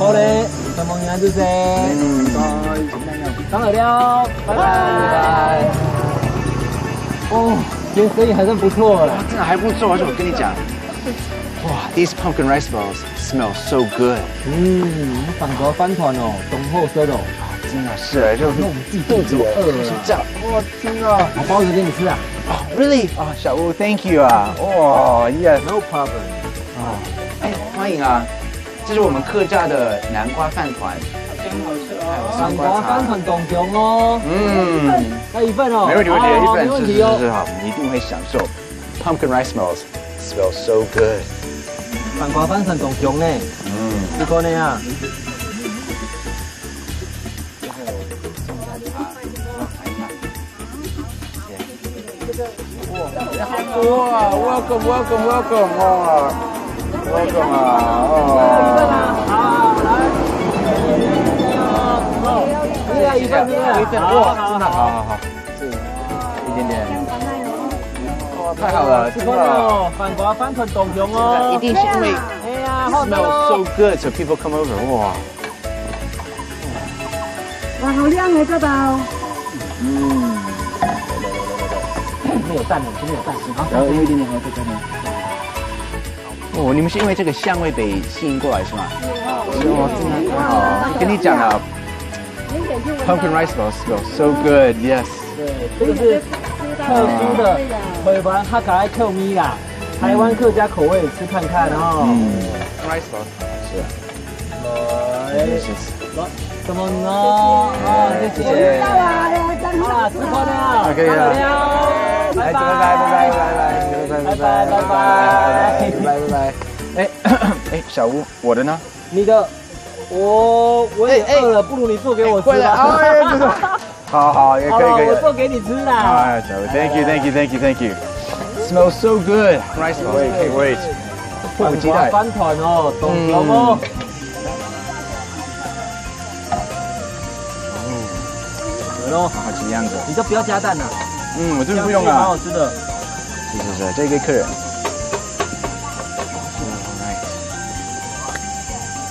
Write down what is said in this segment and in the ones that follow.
好嘞，怎么样，主持人？当然了，拜拜。哦，今天生意还算不错了，真的还不错，而且我跟你讲，哇 ，these pumpkin rice balls smell so good。法国饭团哦，浓厚色哦，真的是，就那我们自己肚子饿了，是这样。哇，天啊！把包子给你吃啊。Really？ 啊，小吴 ，Thank you 啊，哇 ，Yes，No problem。哎，欢迎啊，这是我们客家的南瓜饭团。南瓜饭团冻熊哦，来一份哦，没问题，没问题哦，是好，你一定会享受。Pumpkin rice smells so good。南瓜饭团冻熊呢，你看呢啊？哇 ，welcome， 哇 ，welcome 啊，好，来。一份，哇，真的好，一点点，哇，太好了，真的，饭瓜饭团冻熊哦，一定是因为 smells so good， so people come over， 哇，哇，好亮哦，这包，没有蛋的，这边有蛋，好，然后有一点点，好，再加点。哦，你们是因为这个香味被吸引过来是吗？哦，真的太好了，跟你讲了。Pumpkin rice balls smell so good, yes。对，这个是特殊的回湾哈卡莱克米啦，台湾客家口味，吃看看哦。rice balls 是啊。怎么呢？啊，谢谢。好啦，吃饭了。可以了。拜拜。哎，小吴，我的呢？你的。我也饿了，不如你做给我吃吧。好，也可以。我做给你吃啦。哎，小吴 ，Thank you。Smells so good. Rice balls, can't wait. 迫不及待。饭团哦，冻熊哦。有咯，好几样子。你都不要加蛋了。我真的不用啊。蛮好吃的。是，这个客人。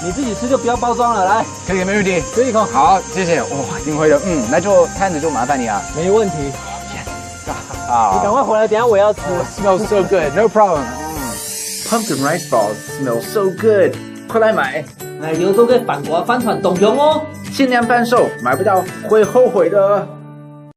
你自己吃就不要包装了，来，可以，没问题，吃一口。好，谢谢，哇，一定会的，那就摊子就麻烦你啊，没问题。Yes， 好，你赶快回来，等下我要吃。Smells so good, no problem. Pumpkin rice balls smell so good， 快来买，来留作给反国饭团冻熊哦，限量贩售，买不到会后悔的。